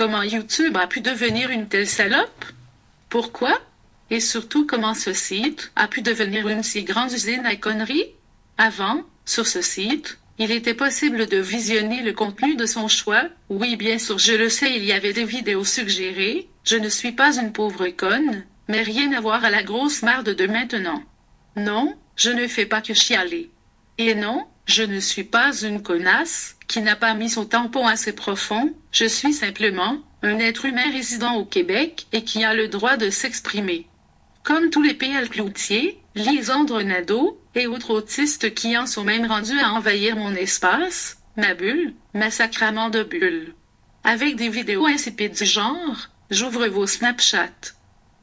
Comment YouTube a pu devenir une telle salope? Pourquoi? Et surtout comment ce site a pu devenir une si grande usine à conneries? Avant, sur ce site, il était possible de visionner le contenu de son choix. Oui, bien sûr, je le sais, il y avait des vidéos suggérées. Je ne suis pas une pauvre conne, mais rien à voir à la grosse marde de maintenant. Non, je ne fais pas que chialer. Et non, je ne suis pas une connasse qui n'a pas mis son tampon assez profond. Je suis simplement un être humain résident au Québec et qui a le droit de s'exprimer. Comme tous les PL Cloutier, Lisandre Nadeau et autres autistes qui en sont même rendus à envahir mon espace, ma bulle, ma sacrament de bulle. Avec des vidéos insipides du genre, j'ouvre vos Snapchat,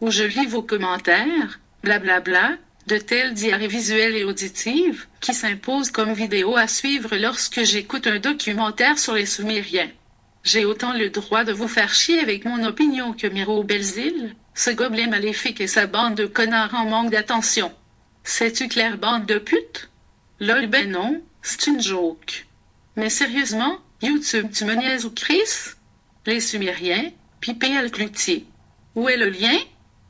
où je lis vos commentaires, blablabla, de telles diarrhées visuelles et auditives, qui s'imposent comme vidéo à suivre lorsque j'écoute un documentaire sur les Sumériens. J'ai autant le droit de vous faire chier avec mon opinion que Miro Belzile, ce gobelin maléfique et sa bande de connards en manque d'attention. C'est-tu clair, bande de putes? Lol, ben non, c'est une joke. Mais sérieusement, YouTube, tu me niaises ou Chris? Les Sumériens, pis PL Cloutier. Où est le lien?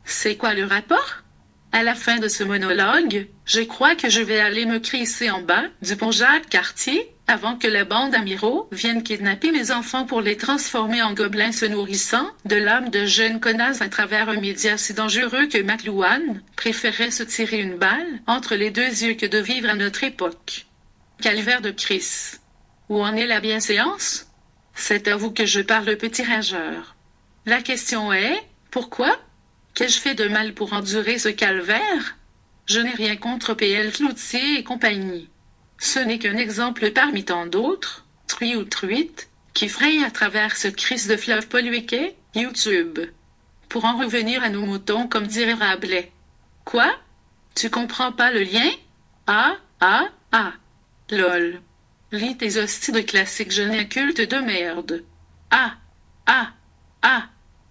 C'est quoi le rapport? À la fin de ce monologue, je crois que je vais aller me crisser en bas du pont Jacques-Cartier avant que la bande Amiro vienne kidnapper mes enfants pour les transformer en gobelins se nourrissant de l'âme de jeunes connasses à travers un média si dangereux que McLuhan préférait se tirer une balle entre les deux yeux que de vivre à notre époque. Calvaire de Chris. Où en est la bienséance? C'est à vous que je parle, petit rageur. La question est, pourquoi? Qu'ai-je fait de mal pour endurer ce calvaire? Je n'ai rien contre PL Cloutier et compagnie. Ce n'est qu'un exemple parmi tant d'autres, truies ou truites, qui frayent à travers ce crise de fleuve pollué qu'est YouTube. Pour en revenir à nos moutons, comme dirait Rabelais. Quoi? Tu comprends pas le lien? Ah. Lol. Lis tes hosties de classiques jeunes incultes de merde. Ah.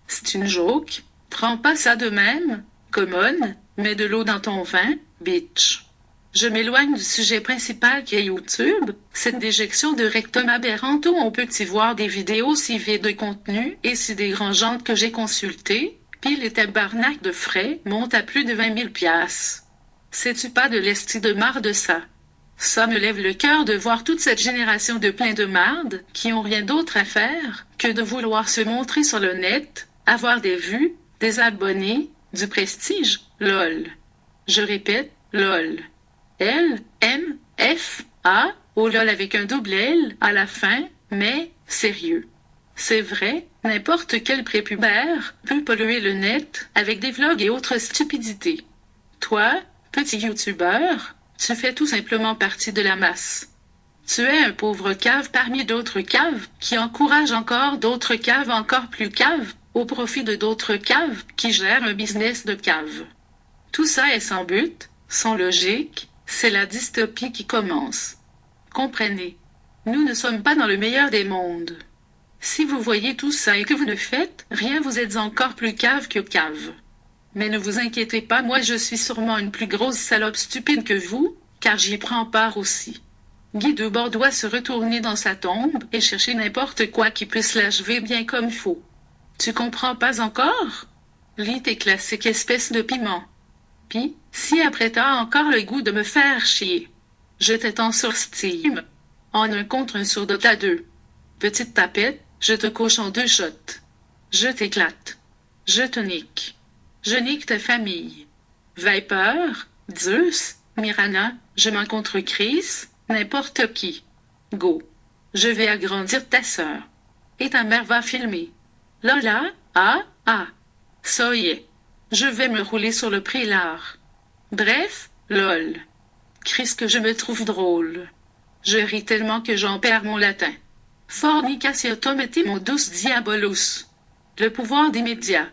C'est une joke. Prends pas ça de même, common, mets de l'eau dans ton vin, bitch. Je m'éloigne du sujet principal qui est YouTube, cette déjection de rectum aberrante où on peut y voir des vidéos si vides de contenu et si dérangeantes que j'ai consultées, pis les tabarnak de frais montent à plus de 20 000 piastres. Sais-tu pas de l'esti de marre de ça? Ça me lève le cœur de voir toute cette génération de pleins de marde qui ont rien d'autre à faire que de vouloir se montrer sur le net, avoir des vues, des abonnés, du prestige, lol. Je répète, lol. L, M, F, A, oh lol avec un double L à la fin, mais, sérieux. C'est vrai, n'importe quel prépubère peut polluer le net avec des vlogs et autres stupidités. Toi, petit youtubeur, tu fais tout simplement partie de la masse. Tu es un pauvre cave parmi d'autres caves qui encouragent encore d'autres caves encore plus caves au profit de d'autres caves qui gèrent un business de cave. Tout ça est sans but, sans logique, c'est la dystopie qui commence. Comprenez, nous ne sommes pas dans le meilleur des mondes. Si vous voyez tout ça et que vous ne faites rien, vous êtes encore plus cave que cave. Mais ne vous inquiétez pas, moi je suis sûrement une plus grosse salope stupide que vous, car j'y prends part aussi. Guy Debord doit se retourner dans sa tombe et chercher n'importe quoi qui puisse l'achever bien comme faut. Tu comprends pas encore? Lis tes classiques espèces de piment. Pis, si après t'as encore le goût de me faire chier, je t'étends sur Steam. En un contre un sur Dota 2. Petite tapette, je te couche en 2 shots. Je t'éclate. Je te nique. Je nique ta famille. Viper, Zeus, Mirana, je m'en contre Chris, n'importe qui. Go. Je vais agrandir ta sœur. Et ta mère va filmer. Lola, ça y est. Je vais me rouler sur le prélard. Bref, lol. Chris que je me trouve drôle. Je ris tellement que j'en perds mon latin. Fornicatiatum et mon douce diabolus. Le pouvoir des médias.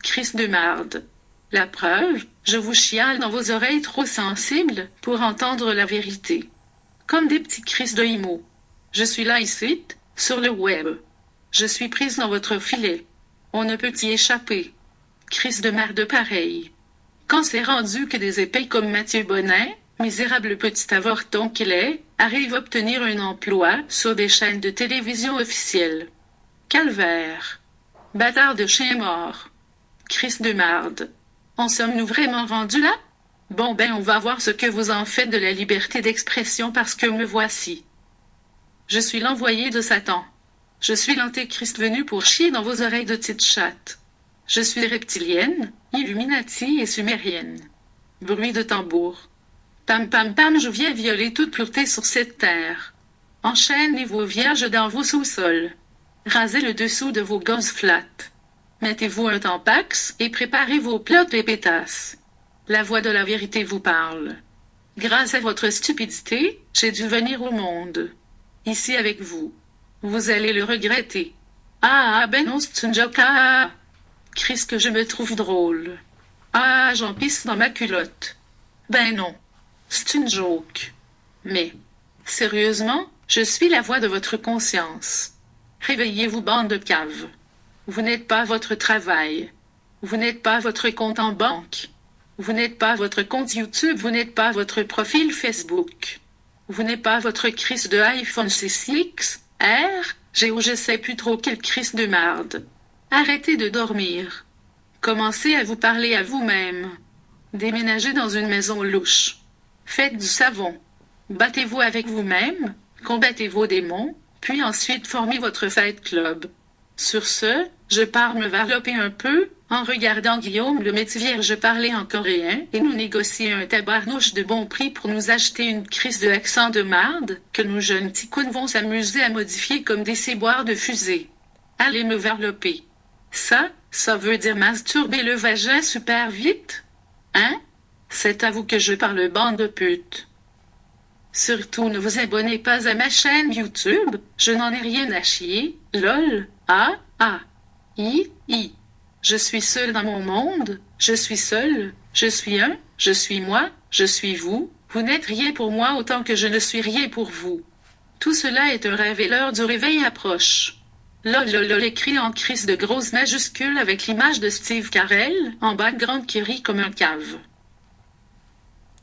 Chris de marde. La preuve, je vous chiale dans vos oreilles trop sensibles pour entendre la vérité. Comme des petits Chris de Imo. Je suis là ici, sur le web. Je suis prise dans votre filet. On ne peut y échapper. Chris de merde pareil. Quand c'est rendu que des épais comme Mathieu Bonin, misérable petit avorton qu'il est, arrive à obtenir un emploi sur des chaînes de télévision officielles. Calvaire. Bâtard de chien mort. Christ de marde. En sommes-nous vraiment rendus là? Bon ben on va voir ce que vous en faites de la liberté d'expression parce que me voici. Je suis l'envoyé de Satan. Je suis l'antéchrist venu pour chier dans vos oreilles de petite chatte. Je suis reptilienne, Illuminati et sumérienne. Bruit de tambour. Pam pam pam, je viens violer toute pureté sur cette terre. Enchaînez vos vierges dans vos sous-sols. Rasez le dessous de vos gosses flattes. Mettez-vous un tampax et préparez vos plats de pétasses. La voix de la vérité vous parle. Grâce à votre stupidité, j'ai dû venir au monde. Ici avec vous. Vous allez le regretter. Ah ben non, c'est une joke. Ah, Christ que je me trouve drôle. Ah, j'en pisse dans ma culotte. Ben non. C'est une joke. Mais, sérieusement, je suis la voix de votre conscience. Réveillez-vous, bande de caves. Vous n'êtes pas votre travail. Vous n'êtes pas votre compte en banque. Vous n'êtes pas votre compte YouTube. Vous n'êtes pas votre profil Facebook. Vous n'êtes pas votre crise de iPhone 6X, R, je sais plus trop quelle crise de marde. Arrêtez de dormir. Commencez à vous parler à vous-même. Déménagez dans une maison louche. Faites du savon. Battez-vous avec vous-même, combattez vos démons, puis ensuite formez votre fight club. Sur ce, je pars me varloper un peu, en regardant Guillaume le métier vierge parler en coréen, et nous négocier un tabarnouche de bon prix pour nous acheter une crise de accent de marde, que nos jeunes ticounes vont s'amuser à modifier comme des ciboires de fusée. Allez me varloper. Ça veut dire masturber le vagin super vite? Hein? C'est à vous que je parle, bande de putes. Surtout ne vous abonnez pas à ma chaîne YouTube, je n'en ai rien à chier, lol, I. Je suis seul dans mon monde, je suis seul, je suis un, je suis moi, je suis vous, vous n'êtes rien pour moi autant que je ne suis rien pour vous. Tout cela est un rêve et l'heure du réveil approche. Lol écrit en crise de grosses majuscules avec l'image de Steve Carell, en background qui rit comme un cave.